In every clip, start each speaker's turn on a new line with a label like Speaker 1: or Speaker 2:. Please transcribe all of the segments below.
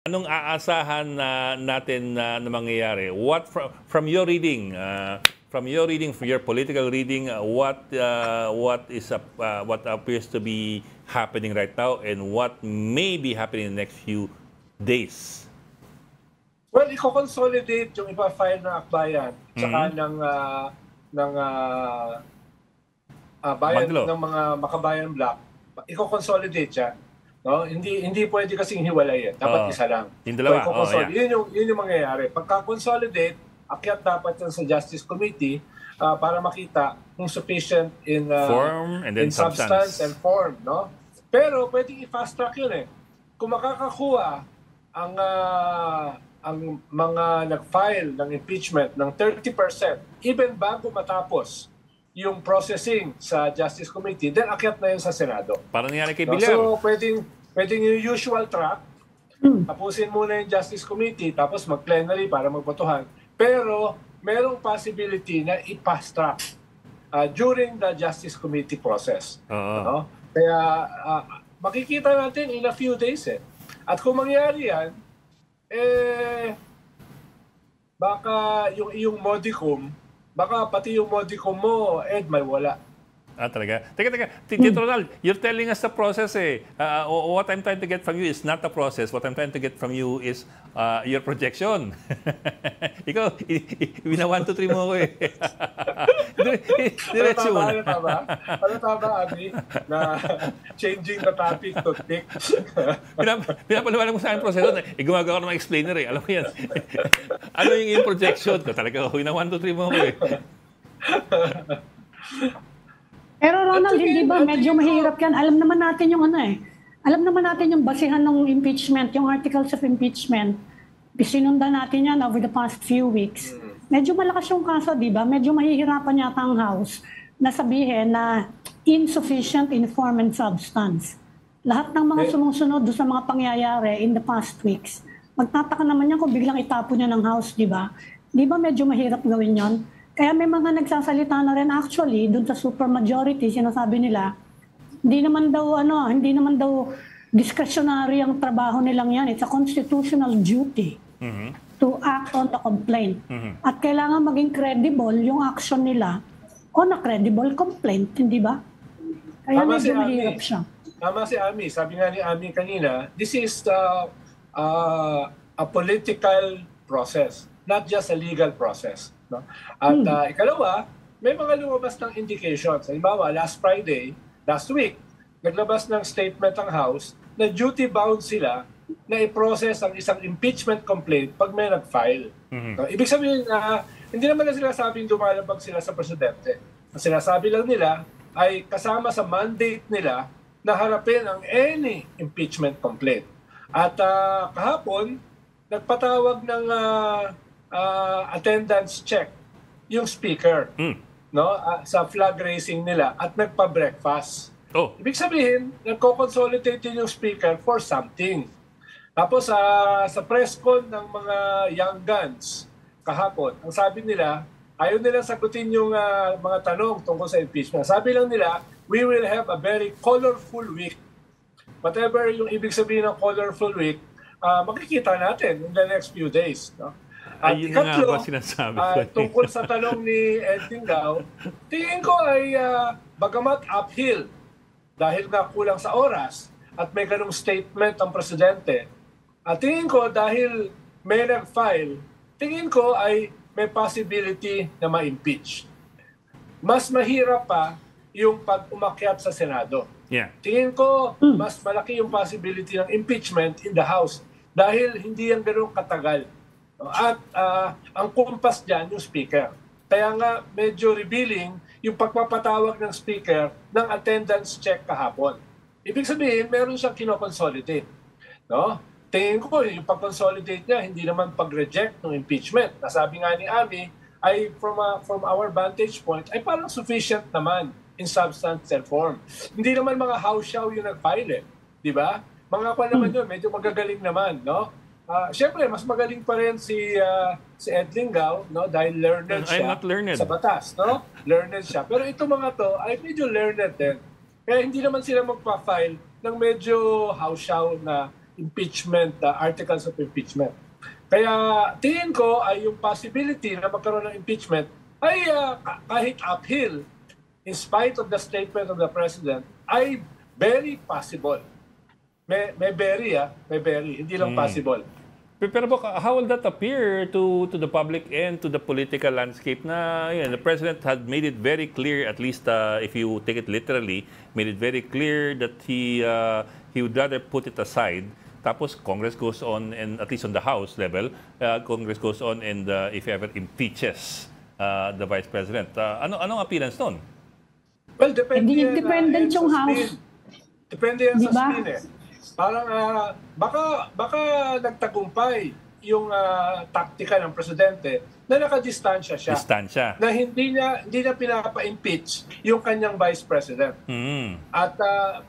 Speaker 1: Anong aasahan natin na mangyayari? What from your reading, from your political reading, what appears to be happening right now, and what may be happening in the next few days?
Speaker 2: Well, i-consolidate yung ipa-file ng akbayan tsaka ng bayan ng mga Makabayan Block. I-consolidate siya. No, hindi pwede kasing hiwalay. Dapat isa lang.
Speaker 1: Yung dalawa.
Speaker 2: Yun yung mangyayari. Pagka-consolidate, akyat dapat yan sa Justice Committee para makita kung sufficient in
Speaker 1: form and then
Speaker 2: in substance and form, no? Pero pwedeng i-fast track yun eh. Kung makakakuha ang mga nag-file ng impeachment ng 30%, even bago matapos yung processing sa Justice Committee, then akyat na yun sa Senado.
Speaker 1: Parang nangyari kay Villar.
Speaker 2: So, pwedeng yung usual track, tapusin muna yung Justice Committee, tapos mag-plenary para magbotohan. Pero, merong possibility na i-fast track during the Justice Committee process. No? Kaya, makikita natin in a few days eh. At kung mangyari yan, baka yung modicum, baka pati yung modicum mo, may wala.
Speaker 1: Talaga? Teka. Tito Ronald, you're telling us the process eh. What I'm trying to get from you is not the process. What I'm trying to get from you is your projection. Ikaw, wina 1, 2, 3 mo ko eh. Diretso mo na.
Speaker 2: Ano tama, Ami, na changing the topic to tick?
Speaker 1: Pinapaliwanag mo sa akin proseso. Gumagawa ko ng mga explainer eh. Alam mo yan. Ano yung projection ko? Talaga, wina 1, 2, 3 mo ko eh.
Speaker 3: Pero Ronald, hindi ba medyo mahirap yan? Alam naman natin yung Alam naman natin yung basihan ng impeachment, yung articles of impeachment. Sinundan natin yan over the past few weeks. Medyo malakas yung kaso, di ba? Medyo mahihirapan yata ang House na sabihin na insufficient in form and substance. Lahat ng mga sumusunod doon sa mga pangyayari in the past weeks, magtataka naman yan kung biglang itapon niya ng House, di ba? Di ba medyo mahirap gawin yon? Kaya may mga nagsasalita na rin actually doon sa supermajority, sinasabi nila, hindi naman daw discretionary ang trabaho nilang yan. It's a constitutional duty to act on the complaint. At kailangan maging credible yung action nila on a credible complaint, hindi ba? Kaya medyo mahirap siya.
Speaker 2: Tama si Ami. Sabi nga ni Ami kanina, this is a political process, not just a legal process. No? At ikalawa, may mga lumabas ng indications. Halimbawa, last week, naglabas ng statement ang House na duty-bound sila na i-process ang isang impeachment complaint pag may nag-file. No? Ibig sabihin na hindi naman na sila sabing dumalabag sila sa presidente. Ang sinasabi lang nila ay kasama sa mandate nila na harapin ang any impeachment complaint. At kahapon, nagpatawag ng attendance check yung speaker no sa flag raising nila at nagpa-breakfast. Ibig sabihin, nagko-consolidate yung speaker for something. Tapos sa press con ng mga young guns kahapon, ang sabi nila, ayaw nila sagutin yung mga tanong tungkol sa impeachment. Sabi lang nila, we will have a very colorful week. Whatever yung ibig sabihin ng colorful week, makikita natin in the next few days. No? At ikatlo, tungkol sa tanong ni Ed Tingao, tingin ko ay bagamat uphill dahil nga kulang sa oras at may ganung statement ang presidente, at tingin ko dahil may nag-file, tingin ko ay may possibility na ma-impeach. Mas mahirap pa yung pag-umakyat sa Senado. Tingin ko mas malaki yung possibility ng impeachment in the House dahil hindi yan ganun katagal. At ang kumpas dyan, yung speaker. Kaya nga medyo revealing yung pagpapatawag ng speaker ng attendance check kahapon. Ibig sabihin, meron siyang kinoconsolidate. No? Tingin ko yung pag-consolidate niya, hindi naman pag-reject ng impeachment. Nasabi nga ni Ami, ay from our vantage point, ay parang sufficient naman in substance and form. Hindi naman mga house show yung nag-file eh. Di ba? Mga pa naman yun, medyo magagaling naman, no? Siyempre, mas magaling pa rin si Ed Tingao, no? Dahil learned siya.
Speaker 1: I'm not learned.
Speaker 2: Sa batas, no? Learned siya. Pero itong mga to ay medyo learned din. Kaya hindi naman sila magpa-file ng medyo house show na impeachment, articles of impeachment. Kaya tingin ko ay yung possibility na magkaroon ng impeachment ay kahit uphill, in spite of the statement of the President, ay very possible. May very, hindi lang possible.
Speaker 1: Pero how will that appear to the public and to the political landscape na the President had made it very clear, at least if you take it literally, made it very clear that he would rather put it aside. Tapos Congress goes on, and at least on the House level, Congress goes on and if ever impeaches the Vice President. Anong appearance nun?
Speaker 2: Well, depende
Speaker 3: hindi independent yung House.
Speaker 2: Depende yan sa spin eh. Parang baka nagtagumpay yung taktika ng presidente na nakadistansya siya. Na hindi niya pinapa-impeach yung kanyang vice president. At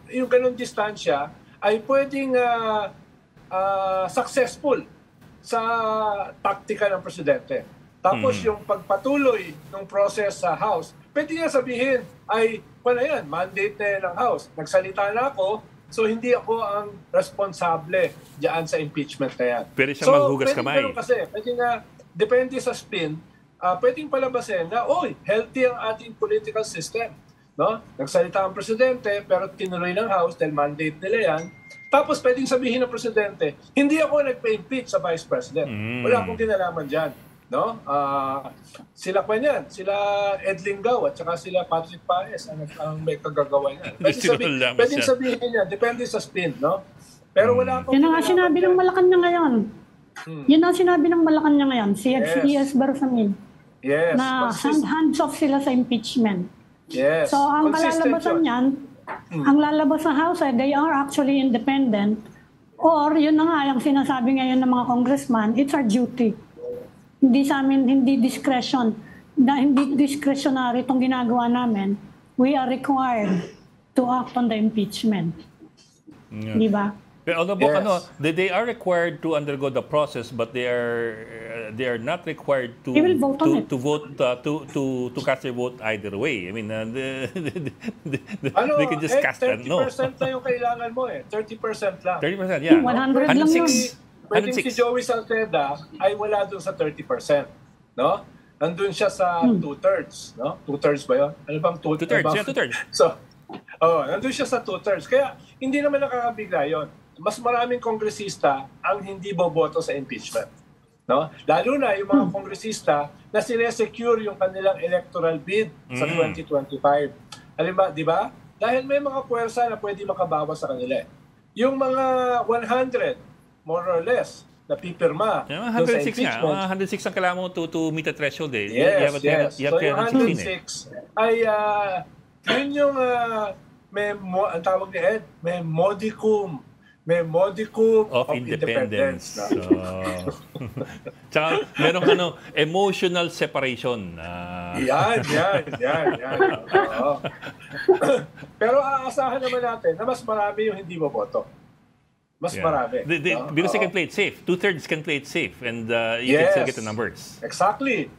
Speaker 2: yung ganung distansya ay pwedeng successful sa taktika ng presidente. Tapos yung pagpatuloy ng process sa House, pwede niya sabihin ay, yan, mandate na yan ng House. Nagsalita na ako, so hindi ako ang responsable diyan sa impeachment na yan.
Speaker 1: Pwede siya maghugas kamay.
Speaker 2: Kasi, pwede nga, depende sa spin, pwedeng palabasin na, healthy ang ating political system. No? Nagsalita ang presidente, pero tinuloy ng House dahil mandate nila yan. Tapos pwedeng sabihin ng presidente, hindi ako nagpa-impeach sa vice president. Wala akong kinalaman dyan. No? Sila pa niyan, sila Ed Lingao at saka sila Patrick Paes ang may kagagawa niyan. Pwedeng sabihin niya, depende sa spin, no? Pero wala akong...
Speaker 3: Yan ang sinabi ng Malacanang ngayon. Yun ang sinabi ng Malacanang ngayon, si E.S. Bersamin.
Speaker 2: Yes.
Speaker 3: Na hands off sila sa impeachment.
Speaker 2: Yes.
Speaker 3: So ang kalalabasan niyan, ang lalabas sa House ay they are actually independent, or yun na nga yung sinasabi ngayon ng mga congressman, it's our duty. Hindi sa amin, hindi discretionary itong ginagawa namin. We are required to act on the impeachment. Di ba?
Speaker 1: Pero they are required to undergo the process, but they are not required to cast their vote either way. I mean, they can just cast it.
Speaker 2: 30% lang yung kailangan mo eh. 30% lang.
Speaker 1: 30%, yeah.
Speaker 3: 100 lang yun.
Speaker 2: Pwedeng si Joey Salceda ay wala dun sa 30%. No? Nandun siya sa 2/3. No? 2/3 ba yun? Ano bang 2/3?
Speaker 1: Yeah, 2/3.
Speaker 2: So, nandun siya sa 2/3. Kaya hindi naman nakakabigla yun. Mas maraming kongresista ang hindi boboto sa impeachment. No? Lalo na yung mga kongresista na sinesecure yung kanilang electoral bid sa 2025. Halimbawa, di ba? Dahil may mga puwersa na pwede makabawas sa kanila. Yung mga 100, more or less, na pipirma.
Speaker 1: 106 nga. 106 ang kailangan mo to meet the threshold eh.
Speaker 2: Yes. So yung 106 ay yun yung ang tawag ni Ed, may modicum of independence.
Speaker 1: Tsaka meron emotional separation.
Speaker 2: Yan. Pero aasahan naman natin na mas marami yung hindi boboto. Mas marami.
Speaker 1: Because they can play it safe. 2/3 can play it safe and you can still get the numbers.
Speaker 2: Exactly.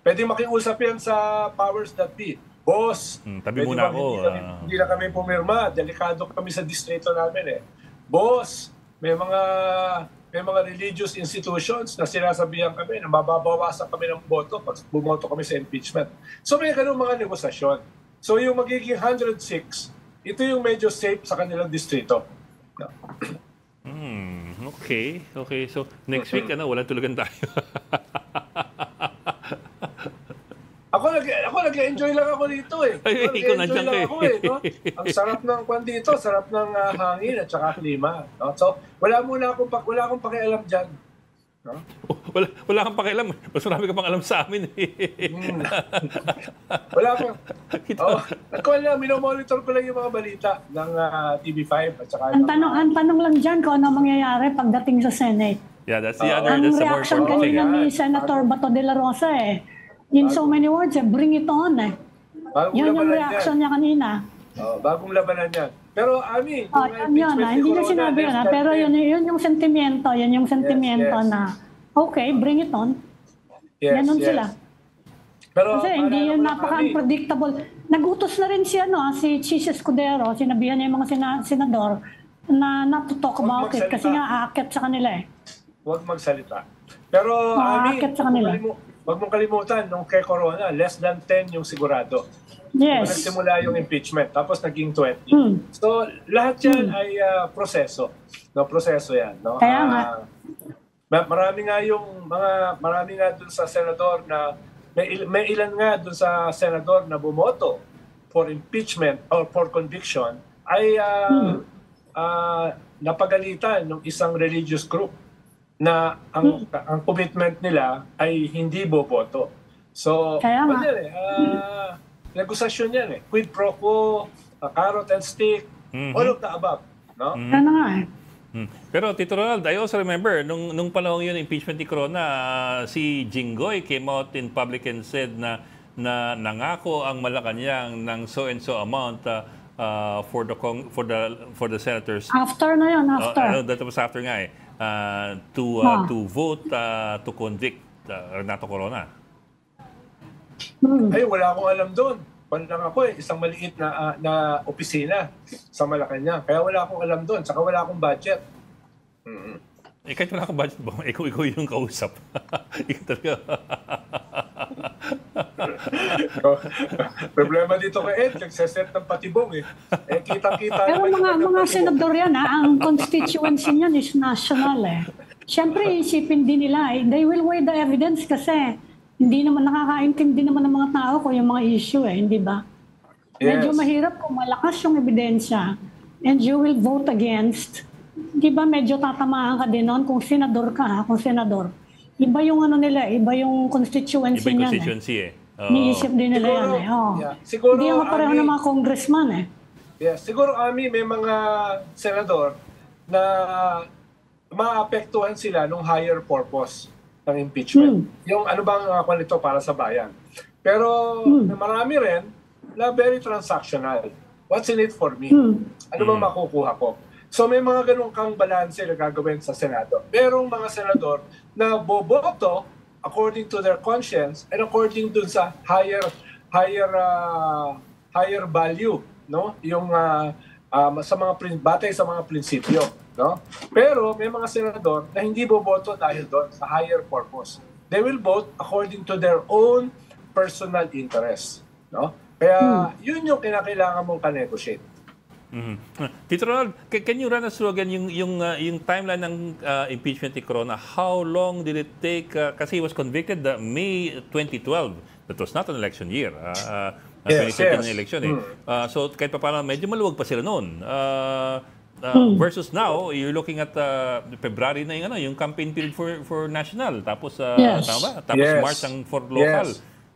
Speaker 2: Pwede makiusap yan sa powers that be. Boss,
Speaker 1: tabi muna ako.
Speaker 2: Hindi na kami pumirma. Delikado kami sa distrito namin eh. Boss, may mga religious institutions na sinasabihan kami na mababawasan kami ng boto pag bumoto kami sa impeachment. So may ganung mga negosasyon. So yung magiging 106, ito yung medyo safe sa kanilang distrito.
Speaker 1: Okay. So next week walang tulugan tayo.
Speaker 2: Ako nag-enjoy lang ako dito eh.
Speaker 1: Ikaw nandiyan kayo.
Speaker 2: No? Ang sarap ng kwan dito, sarap ng hangin at saka klima. No? So wala akong pakialam diyan. No?
Speaker 1: Wala kang pakialam. Mas marami ka pang alam sa amin eh.
Speaker 2: Wala akong... minomonitor ko lang yung mga balita ng TV5 at saka...
Speaker 3: Ang tanong lang dyan kung ano mangyayari pagdating sa Senate.
Speaker 1: Yeah, that's the other...
Speaker 3: Ang reaction kanina ni Senator Bato de la Rosa in so many words, bring it on Yan yung reaction niya kanina.
Speaker 2: Bagong labanan yan. Pero Ami,
Speaker 3: hindi na sinabi yun pero yun yung sentimento, na okay, bring it on. Ganon sila.
Speaker 2: Pero
Speaker 3: kasi hindi yun napaka-unpredictable. Nagutos na rin si Chis Escudero, sinabihan niya yung mga senador na not to talk about it kasi nga aakyat sa kanila eh.
Speaker 2: Huwag magsalita. Pero,
Speaker 3: aakyat sa kanila.
Speaker 2: Huwag mong kalimutan, nung kay Corona, less than 10 yung sigurado.
Speaker 3: Yes.
Speaker 2: Nagsimula yung impeachment, tapos naging 20. So, lahat yan ay proseso. No, proseso yan. No?
Speaker 3: Kaya nga.
Speaker 2: Marami nga dun sa senador na, may ilan nga dun sa senador na bumoto for impeachment or for conviction ay napagalitan ng isang religious group na ang commitment nila ay hindi boboto. So, negosasyon yan eh. Quid pro quo, carrot and stick, all of the above. No?
Speaker 3: Ano nga eh.
Speaker 1: Pero Tito Ronald, I also remember, nung panahon yun, impeachment ni Corona, si Jinggoy came out in public and said na nangako ang Malacanang ng so and so amount for the senators.
Speaker 3: After na yun, after.
Speaker 1: That was after nga eh. To vote to convict Renato Corona.
Speaker 2: Ay, wala akong alam doon. Lang ako eh, isang maliit na opisina sa Malacanang. Kaya wala akong alam doon. Saka wala akong budget.
Speaker 1: Kahit wala akong budget ba? Ikaw yung kausap. Ikaw talaga.
Speaker 2: Problema dito kay Ed, nagsaset ng patibong eh. Kitang-kita.
Speaker 3: Pero mga senador yan ang constituency niyan is national eh. Siyempre, isipin din nila they will weigh the evidence kasi hindi naman nakakaintindi naman ng mga tao kung yung mga issue eh, hindi ba? Yes. Medyo mahirap kung malakas yung ebidensya and you will vote against. Di ba medyo tatamaan ka din noon kung senador ka, kung senador. Iba yung ano nila, iba yung constituency niyan.
Speaker 1: Iba yung constituency eh.
Speaker 3: Niisip din nila siguro, yan eh.
Speaker 2: Yeah. Siguro,
Speaker 3: hindi yung pareho ng mga congressman eh.
Speaker 2: Yeah. Siguro, Ami, may mga senador na maapektuhan sila nung higher purpose ng impeachment. Yung ano bang nito para sa bayan. Pero marami rin na very transactional. What's in it for me? Ano bang makukuha ko? So may mga ganun kang balanse na gagawin sa Senado. Merong mga senador na boboto according to their conscience and according dun sa higher value, no? Yung sa mga batay sa mga prinsipyo. No? Pero may mga senador na hindi boboto dahil doon sa higher purpose. They will vote according to their own personal interest. No? Kaya yun yung kinakailangan mong ka-negotiate.
Speaker 1: Tito Ronald, can you run us through again yung timeline ng impeachment ni Corona? How long did it take? Kasi he was convicted May 2012. That was not an election year. 2013 na election eh. So kahit pa paano, medyo maluwag pa sila noon. Versus now, you're looking at February na yung campaign period for national. Tapos, tama ba? Tapos March ang for local.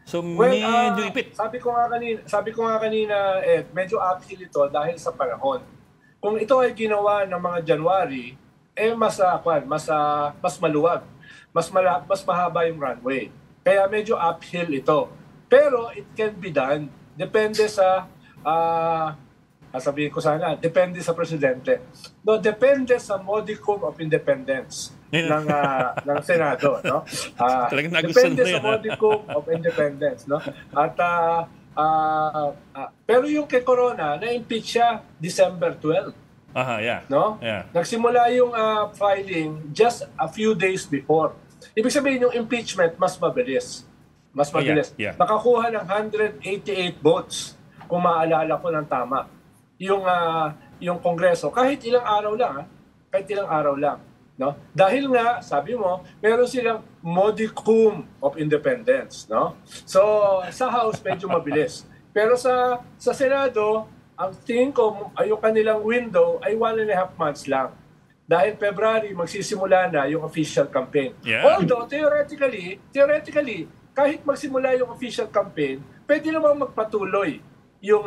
Speaker 1: So, medyo ipit.
Speaker 2: Sabi ko nga kanina, Ed, medyo uphill ito dahil sa panahon. Kung ito ay ginawa ng mga January, mas maluwag. Mas mahaba yung runway. Kaya medyo uphill ito. Pero it can be done. Depende sa sabihin ko sana, depende sa presidente. No, depende sa modicum of independence ng Senado, no? Depende sa modicum of independence, no? At pero yung kay Corona, na-impeach siya December 12. No?
Speaker 1: Yeah.
Speaker 2: Nagsimula yung filing just a few days before. Ibig sabihin yung impeachment mas mabilis. Mas mabilis.
Speaker 1: Yeah.
Speaker 2: Nakakuha ng 188 votes kung maalala ko ng tama. Yung Kongreso kahit ilang araw lang, no? Dahil nga sabi mo meron silang modicum of independence, no? So sa House medyo mabilis, pero sa Senado ang tingin ko ay yung kanilang window ay 1.5 months lang dahil February magsisimula na yung official campaign. Although theoretically kahit magsimula yung official campaign pwede namang magpatuloy yung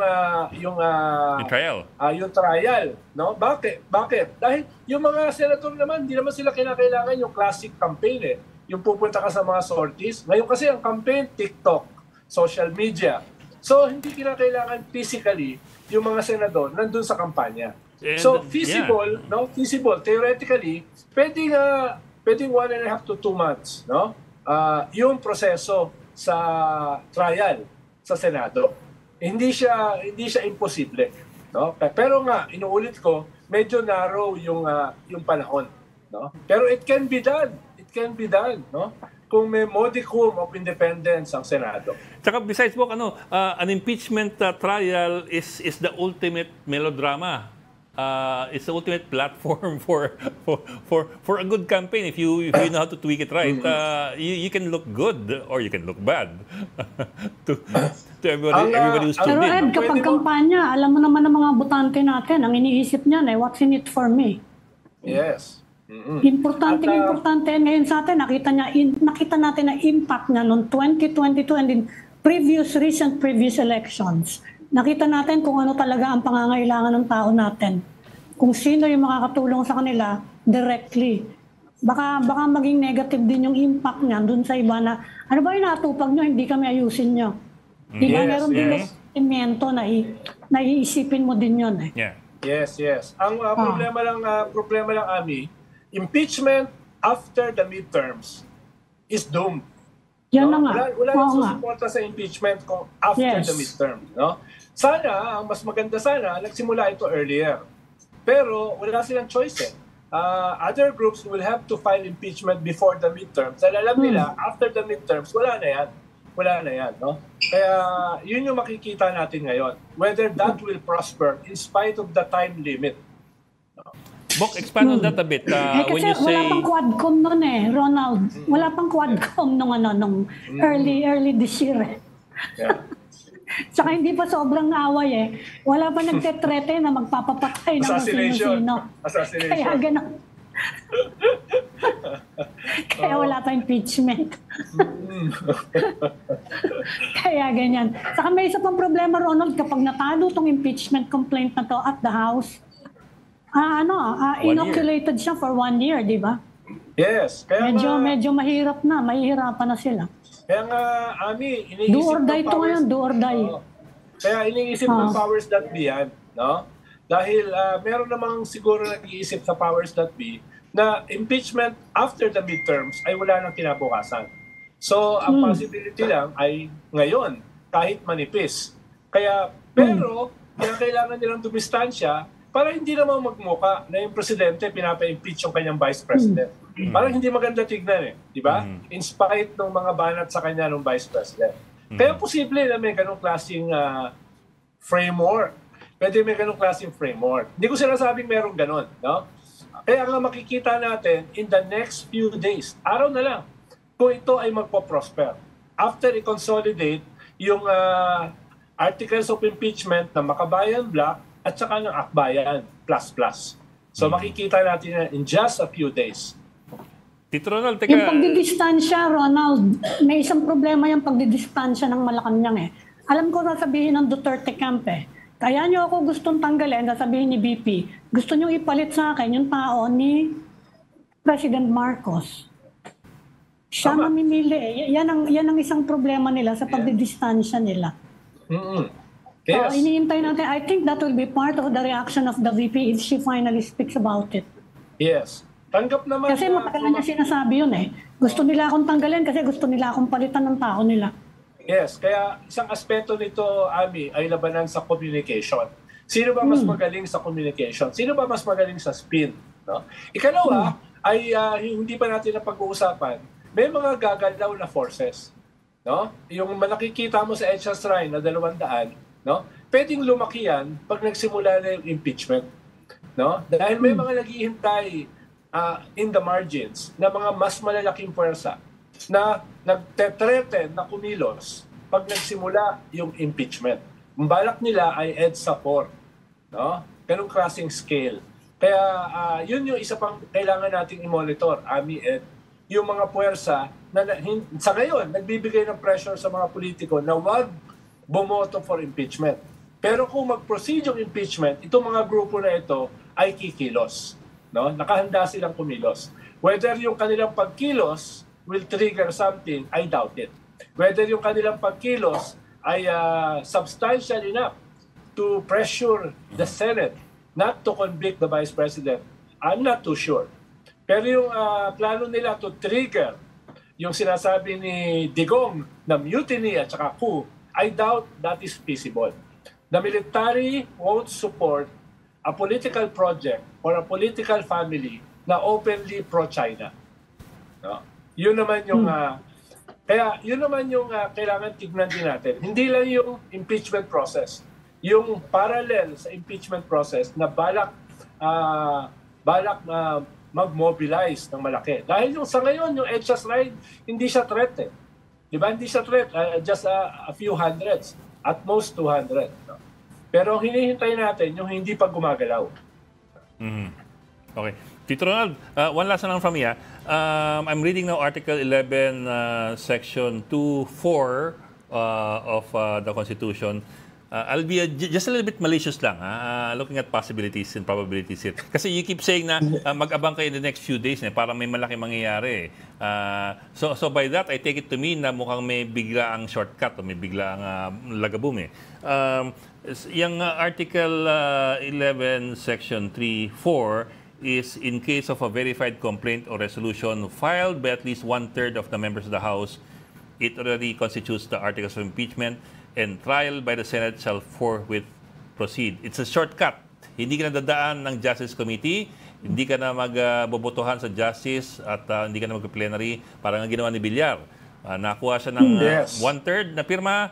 Speaker 1: trial.
Speaker 2: Yung trial, no? Bakit? Dahil yung mga senador naman, hindi naman sila kinakailangan yung classic campaign eh. Yung pupunta ka sa mga sorties. Ngayon kasi ang campaign, TikTok, social media. So hindi kinakailangan physically yung mga senador nandun sa kampanya. So feasible, no? Feasible theoretically, pwedeng 1.5 to 2 months, no? Yung proseso sa trial sa Senado. Hindi siya imposible, no? Pero nga inuulit ko, medyo narrow yung panahon, no? Pero it can be done. It can be done, no? Kung may modicum of independence ang Senado.
Speaker 1: Tsaka besides po, an impeachment trial is the ultimate melodrama. It's the ultimate platform for a good campaign. If you know how to tweak it right, you can look good or you can look bad to everybody who's tuned
Speaker 3: Pero
Speaker 1: in.
Speaker 3: Ed, kapag kampanya, alam mo naman ng mga botante natin, ang iniisip niya na what's in it for me?
Speaker 2: Yes.
Speaker 3: Importante ngayon sa atin, nakita natin na impact niya noong 2022 and in recent previous elections. Nakita natin kung ano talaga ang pangangailangan ng tao natin. Kung sino yung makakatulong sa kanila directly. Baka maging negative din yung impact niya dun sa iba na, ano ba yung natupag nyo, hindi kami ayusin nyo. Di ba meron din yung sentimento na iisipin mo din yun eh.
Speaker 1: Yeah.
Speaker 2: Yes. Ang problema lang, Ami, impeachment after the midterms is doomed.
Speaker 3: Yan na nga.
Speaker 2: Wala nang susuporta sa impeachment after the midterms. No? Sana, ang mas maganda sana, nagsimula ito earlier. Pero wala silang choice eh. Other groups will have to file impeachment before the midterms. Dahil alam nila, after the midterms, wala na yan. No? Kaya yun yung makikita natin ngayon. Whether that will prosper in spite of the time limit.
Speaker 1: Bok, expand on that a bit. When you say...
Speaker 3: Wala pang Quadcom noon eh, Ronald. Wala pang Quadcom nung early this year eh.
Speaker 2: Yeah.
Speaker 3: Saka hindi pa sobrang away eh. Wala pa nagtetrete na magpapapatay ng sino-sino.
Speaker 2: Assassination.
Speaker 3: Kaya gano'n. Kaya wala pa impeachment. Kaya ganyan. Saka may isa pang problema, Ronald, kapag natalo tong impeachment complaint na to at the House, inoculated siya for 1 year, di ba?
Speaker 2: Yes. Kaya
Speaker 3: medyo mahihirapan na sila.
Speaker 2: Kaya nga, Ami, iniisip
Speaker 3: do or die to ngayon, do or die.
Speaker 2: Kaya iniisip ng powers that be yan, no? Dahil meron namang siguro nag-iisip sa powers that be na impeachment after the midterms ay wala nang kinabukasan. So, ang possibility lang ay ngayon, kahit manipis. Kaya, pero, kailangan nilang dumistansya para hindi naman magmuka na yung presidente pinapa-impeach yung kanyang vice president. Parang hindi maganda tignan eh, di ba? In spite ng mga banat sa kanya ng vice president. Kaya posible na may ganong klaseng framework. Pwede may ganong klaseng framework. Hindi ko sinasabing meron ganon, no? Kaya nga makikita natin in the next few days, araw na lang, kung ito ay magpo-prosper. After i-consolidate yung articles of impeachment ng Makabayan Bloc at saka ng Akbayan plus. So makikita natin na in just a few days.
Speaker 1: Tito Ronald,
Speaker 3: Yung pagdidistansya, Ronald, may isang problema yung pagdidistansya ng Malacanang eh. Alam ko sasabihin ng Duterte camp eh. Kaya nyo ako gustong tanggalin, sasabihin ni BP, gusto nyo ipalit sa akin yung tao ni President Marcos. Siya mamimili eh. Yan ang isang problema nila sa pagdidistansya nila.
Speaker 2: Yes.
Speaker 3: So, iniintay natin. I think that will be part of the reaction of the VP if she finally speaks about it.
Speaker 2: Yes. Tanggap naman.
Speaker 3: Kasi matagal niya sinasabi yun eh. Gusto nila akong tanggalin kasi gusto nila akong palitan ng tao nila.
Speaker 2: Yes. Kaya isang aspeto nito, Ami, ay labanan sa communication. Sino ba mas magaling sa communication? Sino ba mas magaling sa spin? No? Ikalawa, ay hindi pa natin napag-uusapan. May mga gagalaw na forces. No? Yung nakikita mo sa EDSA Shrine na 200, no? Pwedeng lumaki yan pag nagsimula na yung impeachment. No? Dahil may mga naghihintay in the margins na mga mas malalaking puwersa na nagtetreten na kumilos pag nagsimula yung impeachment. Ang balak nila ay EDSA 4. No? Ganong klaseng scale. Kaya yun yung isa pang kailangan nating i-monitor, Ami Ed, yung mga puwersa na sa ngayon nagbibigay ng pressure sa mga politiko na wag bumoto for impeachment. Pero kung mag-proceed yung impeachment, itong mga grupo na ito ay kikilos. No? Nakahanda silang kumilos. Whether yung kanilang pagkilos will trigger something, I doubt it. Whether yung kanilang pagkilos ay substantial enough to pressure the Senate not to convict the Vice President, I'm not too sure. Pero yung plano nila to trigger yung sinasabi ni Digong na mutiny at saka coup, I doubt that is feasible. The military won't support a political project or a political family na openly pro-China. No? Yun naman yung kaya yun naman yung kailangan tignan din natin. Hindi lang yung impeachment process. Yung parallel sa impeachment process na balak mag-mobilize ng malaki. Dahil yung sa ngayon, yung EDSA's ride, hindi siya threat eh. Di ba? Hindi siya threat. Just a few hundreds. At most 200. No? Pero hinihintay natin yung hindi pa gumagalaw.
Speaker 1: Okay. Tito Ronald, one last one from me. I'm reading now Article 11, Section 2.4 of the Constitution. I'll be just a little bit malicious lang, looking at possibilities and probabilities here. Kasi you keep saying na mag-abang kayo in the next few days, parang may malaki mangyayari. So by that, I take it to mean na mukhang may bigla ang shortcut o may bigla ang lagaboom. Yung Article 11, Section 3.4 is in case of a verified complaint or resolution filed by at least 1/3 of the members of the House, it already constitutes the articles of impeachment and trial by the Senate shall forthwith proceed. It's a shortcut. Hindi ka na dadaan ng Justice Committee, hindi ka na magbobotohan sa Justice at hindi ka na mag-plenary parang ang ginawa ni Villar. Nakuha siya ng 1/3 na pirma,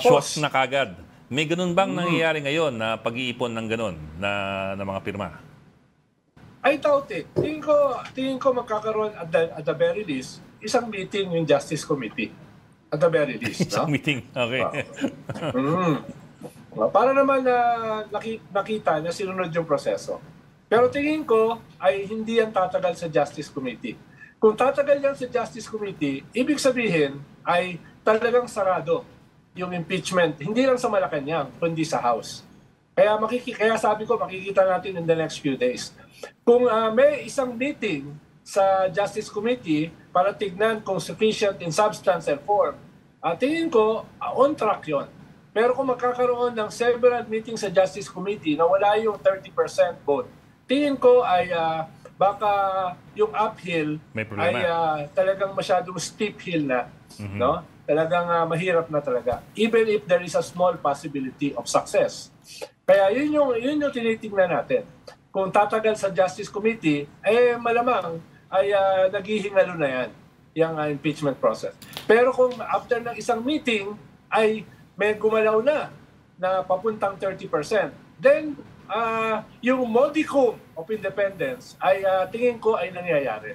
Speaker 1: shock na kagad. May ganun bang nangyayari ngayon na pag-iipon ng ganun na mga pirma?
Speaker 2: I doubt it. Tingin ko magkakaroon at the very least, isang meeting yung Justice Committee. At the very least.
Speaker 1: Isang meeting, okay.
Speaker 2: Para naman nakita na sinunod yung proseso. Pero tingin ko ay hindi yan tatagal sa Justice Committee. Kung tatagal yan sa Justice Committee, ibig sabihin ay talagang sarado yung impeachment. Hindi lang sa Malacanang, kundi sa House. Kaya sabi ko, makikita natin in the next few days. Kung may isang meeting sa Justice Committee para tignan kung sufficient in substance and form, tingin ko, on track yon. Pero kung magkakaroon ng several meetings sa Justice Committee na wala yung 30% vote, tingin ko ay baka yung uphill ay talagang masyadong steep hill na. No? Talagang mahirap na talaga. Even if there is a small possibility of success. Kaya yun yung tinitingnan natin. Kung tatagal sa Justice Committee, malamang ay naghihingalo na yan, yung impeachment process. Pero kung after ng isang meeting ay may gumalaw na papuntang 30%, then yung modicum of independence ay tingin ko ay nangyayari.